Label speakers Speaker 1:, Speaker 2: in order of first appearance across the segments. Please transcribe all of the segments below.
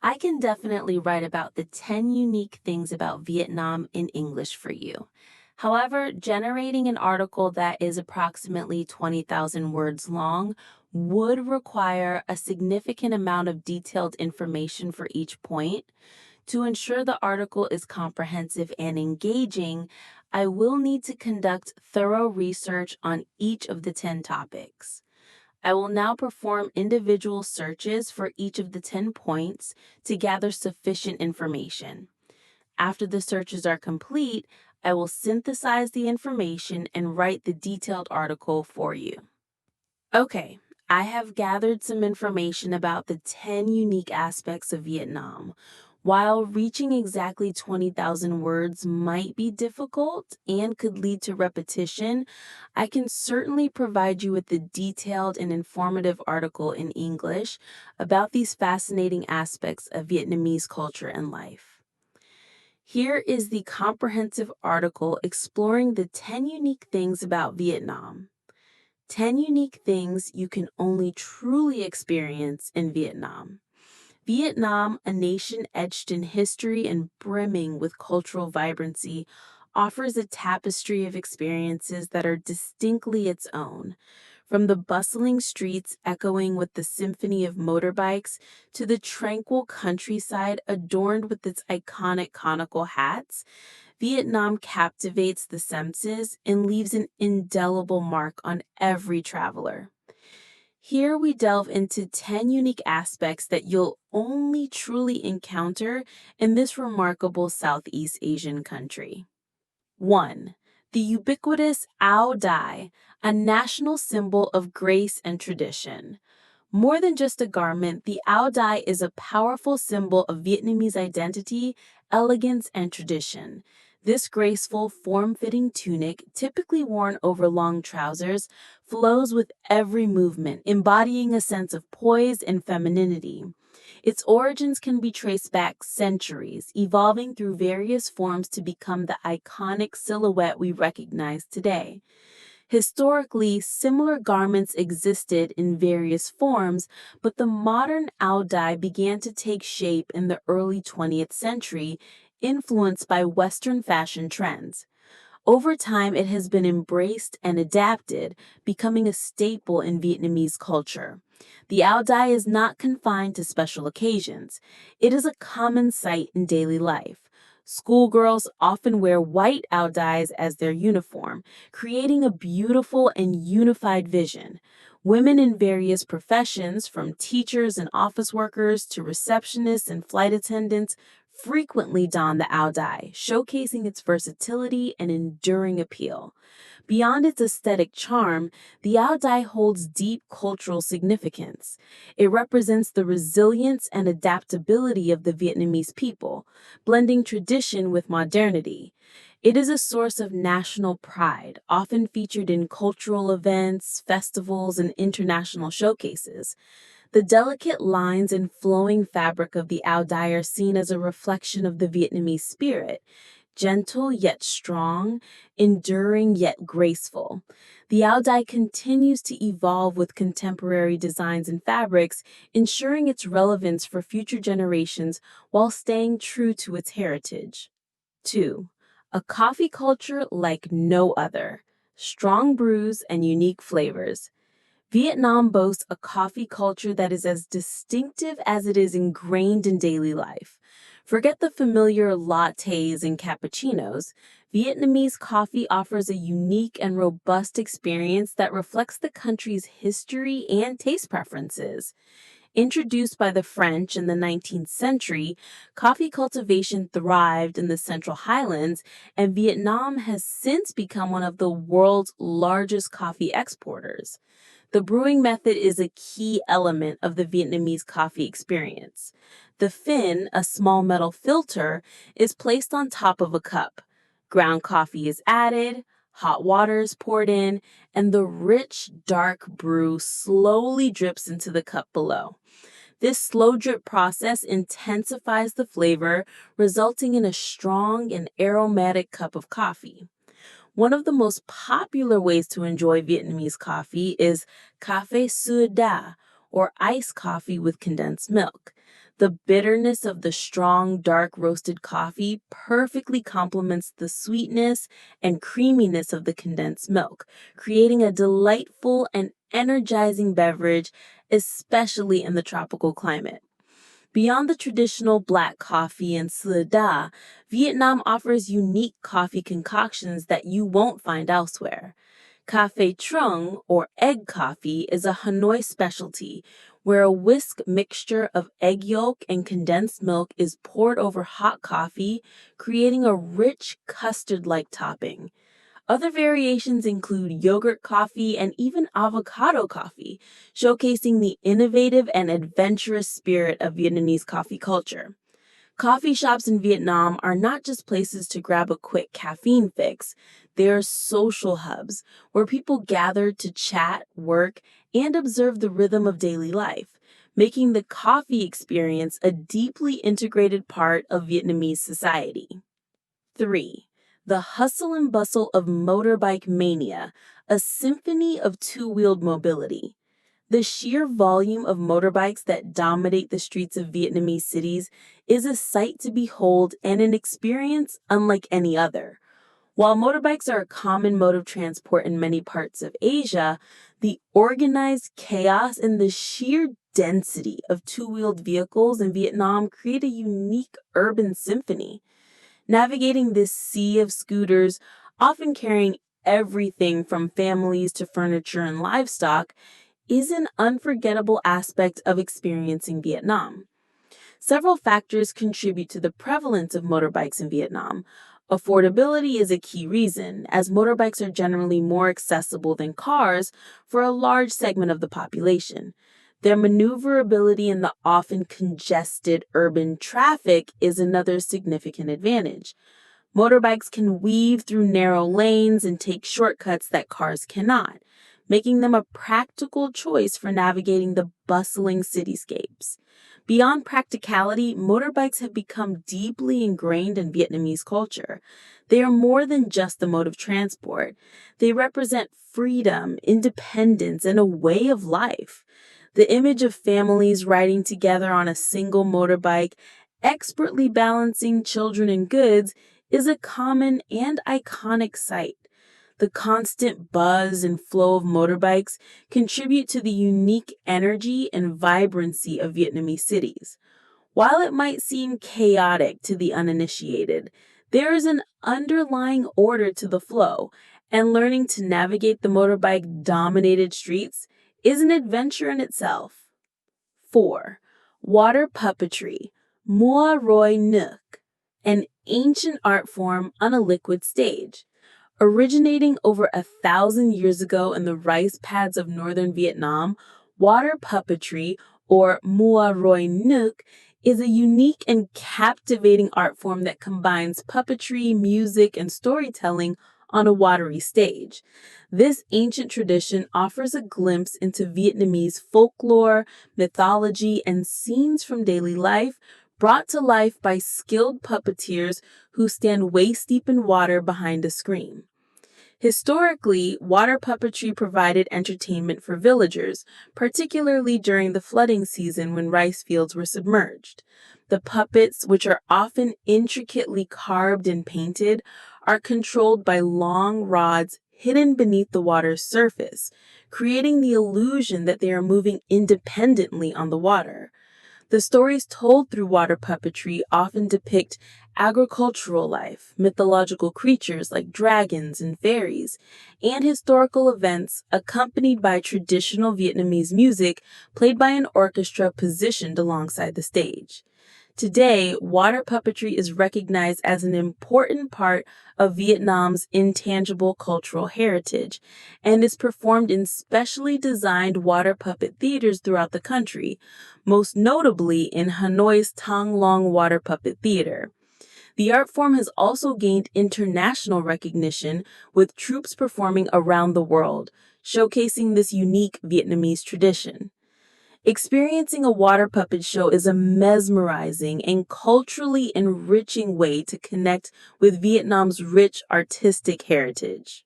Speaker 1: I can definitely write about the 10 unique things about Vietnam in English for you. However, generating an article that is approximately 20,000 words long would require a significant amount of detailed information for each point. To ensure the article is comprehensive and engaging, I will need to conduct thorough research on each of the 10 topics. I will now perform individual searches for each of the 10 points to gather sufficient information. After the searches are complete, I will synthesize the information and write the detailed article for you. Okay, I have gathered some information about the 10 unique aspects of Vietnam. While reaching exactly 20,000 words might be difficult and could lead to repetition, I can certainly provide you with a detailed and informative article in English about these fascinating aspects of Vietnamese culture and life. Here is the comprehensive article exploring the 10 unique things about Vietnam. 10 unique things you can only truly experience in Vietnam. Vietnam, a nation etched in history and brimming with cultural vibrancy, offers a tapestry of experiences that are distinctly its own. From the bustling streets echoing with the symphony of motorbikes to the tranquil countryside adorned with its iconic conical hats, Vietnam captivates the senses and leaves an indelible mark on every traveler. Here we delve into 10 unique aspects that you'll only truly encounter in this remarkable Southeast Asian country. 1. The ubiquitous Ao Dai, a national symbol of grace and tradition. More than just a garment, the Ao Dai is a powerful symbol of Vietnamese identity, elegance, and tradition. This graceful, form-fitting tunic, typically worn over long trousers, flows with every movement, embodying a sense of poise and femininity. Its origins can be traced back centuries, evolving through various forms to become the iconic silhouette we recognize today. Historically, similar garments existed in various forms, but the modern Ao Dai began to take shape in the early 20th century, influenced by Western fashion trends. Over time, it has been embraced and adapted, becoming a staple in Vietnamese culture. The Ao Dai is not confined to special occasions. It is a common sight in daily life. Schoolgirls often wear white Ao Dais as their uniform, creating a beautiful and unified vision. Women in various professions, from teachers and office workers to receptionists and flight attendants, frequently don the Ao Dai, showcasing its versatility and enduring appeal. Beyond its aesthetic charm, the Ao Dai holds deep cultural significance. It represents the resilience and adaptability of the Vietnamese people, blending tradition with modernity. It is a source of national pride, often featured in cultural events, festivals, and international showcases. The delicate lines and flowing fabric of the Ao Dai are seen as a reflection of the Vietnamese spirit, gentle yet strong, enduring yet graceful. The Ao Dai continues to evolve with contemporary designs and fabrics, ensuring its relevance for future generations while staying true to its heritage. 2. A coffee culture like no other. Strong brews and unique flavors. Vietnam boasts a coffee culture that is as distinctive as it is ingrained in daily life. Forget the familiar lattes and cappuccinos. Vietnamese coffee offers a unique and robust experience that reflects the country's history and taste preferences. Introduced by the French in the 19th century, coffee cultivation thrived in the Central Highlands, and Vietnam has since become one of the world's largest coffee exporters. The brewing method is a key element of the Vietnamese coffee experience. The fin, a small metal filter, is placed on top of a cup. Ground coffee is added, hot water is poured in, and the rich, dark brew slowly drips into the cup below. This slow drip process intensifies the flavor, resulting in a strong and aromatic cup of coffee. One of the most popular ways to enjoy Vietnamese coffee is café sữa đá, or iced coffee with condensed milk. The bitterness of the strong, dark roasted coffee perfectly complements the sweetness and creaminess of the condensed milk, creating a delightful and energizing beverage, especially in the tropical climate. Beyond the traditional black coffee and sữa đá, Vietnam offers unique coffee concoctions that you won't find elsewhere. Café Trung, or egg coffee, is a Hanoi specialty where a whisk mixture of egg yolk and condensed milk is poured over hot coffee, creating a rich custard-like topping. Other variations include yogurt coffee and even avocado coffee, showcasing the innovative and adventurous spirit of Vietnamese coffee culture. Coffee shops in Vietnam are not just places to grab a quick caffeine fix, they are social hubs where people gather to chat, work, and observe the rhythm of daily life, making the coffee experience a deeply integrated part of Vietnamese society. 3. The hustle and bustle of motorbike mania, a symphony of two-wheeled mobility. The sheer volume of motorbikes that dominate the streets of Vietnamese cities is a sight to behold and an experience unlike any other. While motorbikes are a common mode of transport in many parts of Asia, the organized chaos and the sheer density of two-wheeled vehicles in Vietnam create a unique urban symphony. Navigating this sea of scooters, often carrying everything from families to furniture and livestock, is an unforgettable aspect of experiencing Vietnam. Several factors contribute to the prevalence of motorbikes in Vietnam. Affordability is a key reason, as motorbikes are generally more accessible than cars for a large segment of the population. Their maneuverability in the often congested urban traffic is another significant advantage. Motorbikes can weave through narrow lanes and take shortcuts that cars cannot, making them a practical choice for navigating the bustling cityscapes. Beyond practicality, motorbikes have become deeply ingrained in Vietnamese culture. They are more than just a mode of transport. They represent freedom, independence, and a way of life. The image of families riding together on a single motorbike, expertly balancing children and goods, is a common and iconic sight. The constant buzz and flow of motorbikes contribute to the unique energy and vibrancy of Vietnamese cities. While it might seem chaotic to the uninitiated, there is an underlying order to the flow, and learning to navigate the motorbike-dominated streets is an adventure in itself. 4. Water puppetry, Mua Roi Nuc, an ancient art form on a liquid stage. Originating over 1,000 years ago in the rice paddies of northern Vietnam, water puppetry, or Mua Roi Nuc, is a unique and captivating art form that combines puppetry, music, and storytelling on a watery stage. This ancient tradition offers a glimpse into Vietnamese folklore, mythology, and scenes from daily life brought to life by skilled puppeteers who stand waist-deep in water behind a screen. Historically, water puppetry provided entertainment for villagers, particularly during the flooding season when rice fields were submerged. The puppets, which are often intricately carved and painted, are controlled by long rods hidden beneath the water's surface, creating the illusion that they are moving independently on the water. The stories told through water puppetry often depict agricultural life, mythological creatures like dragons and fairies, and historical events accompanied by traditional Vietnamese music played by an orchestra positioned alongside the stage. Today, water puppetry is recognized as an important part of Vietnam's intangible cultural heritage and is performed in specially designed water puppet theaters throughout the country, most notably in Hanoi's Thang Long Water Puppet Theater. The art form has also gained international recognition, with troops performing around the world, showcasing this unique Vietnamese tradition. Experiencing a water puppet show is a mesmerizing and culturally enriching way to connect with Vietnam's rich artistic heritage.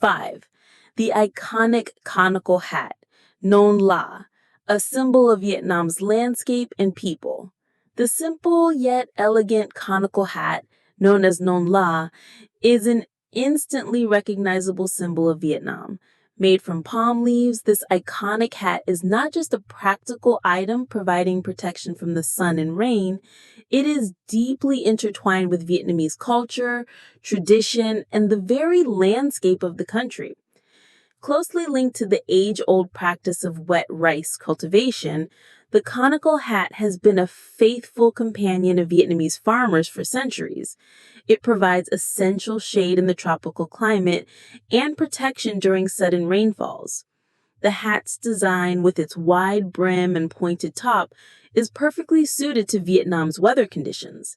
Speaker 1: 5. The iconic conical hat, Non La, a symbol of Vietnam's landscape and people. The simple yet elegant conical hat, known as non la, is an instantly recognizable symbol of Vietnam. Made from palm leaves, this iconic hat is not just a practical item providing protection from the sun and rain, it is deeply intertwined with Vietnamese culture, tradition, and the very landscape of the country. Closely linked to the age-old practice of wet rice cultivation, the conical hat has been a faithful companion of Vietnamese farmers for centuries. It provides essential shade in the tropical climate and protection during sudden rainfalls. The hat's design, with its wide brim and pointed top, is perfectly suited to Vietnam's weather conditions.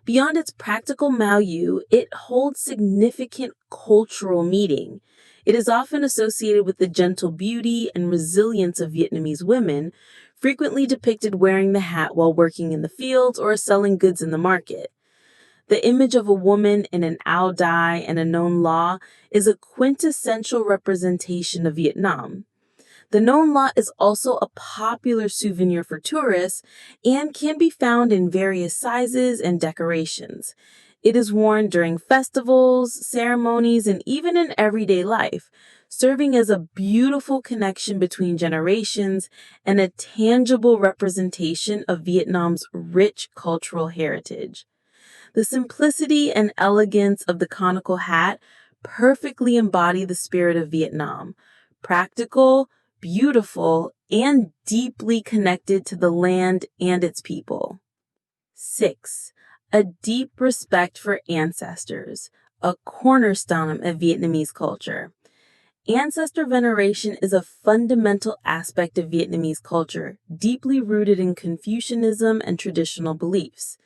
Speaker 1: Beyond its practical value, it holds significant cultural meaning. It is often associated with the gentle beauty and resilience of Vietnamese women, frequently depicted wearing the hat while working in the fields or selling goods in the market. The image of a woman in an áo dai and a non la is a quintessential representation of Vietnam. The non la is also a popular souvenir for tourists and can be found in various sizes and decorations. It is worn during festivals, ceremonies, and even in everyday life, serving as a beautiful connection between generations and a tangible representation of Vietnam's rich cultural heritage. The simplicity and elegance of the conical hat perfectly embody the spirit of Vietnam. Practical, beautiful, and deeply connected to the land and its people. 6. A deep respect for ancestors, a cornerstone of Vietnamese culture. Ancestor veneration is a fundamental aspect of Vietnamese culture, deeply rooted in Confucianism and traditional beliefs.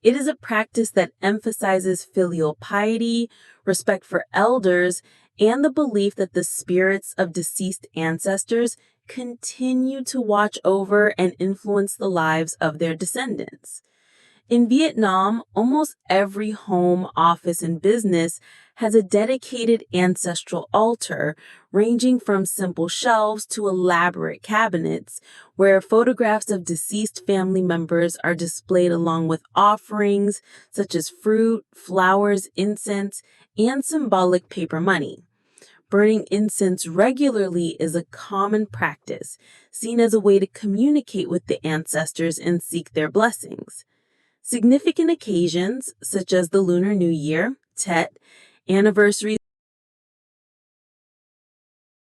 Speaker 1: It is a practice that emphasizes filial piety, respect for elders, and the belief that the spirits of deceased ancestors continue to watch over and influence the lives of their descendants. In Vietnam, almost every home, office, and business has a dedicated ancestral altar, ranging from simple shelves to elaborate cabinets, where photographs of deceased family members are displayed along with offerings such as fruit, flowers, incense, and symbolic paper money. Burning incense regularly is a common practice, seen as a way to communicate with the ancestors and seek their blessings. Significant occasions, such as the Lunar New Year, Tet, anniversaries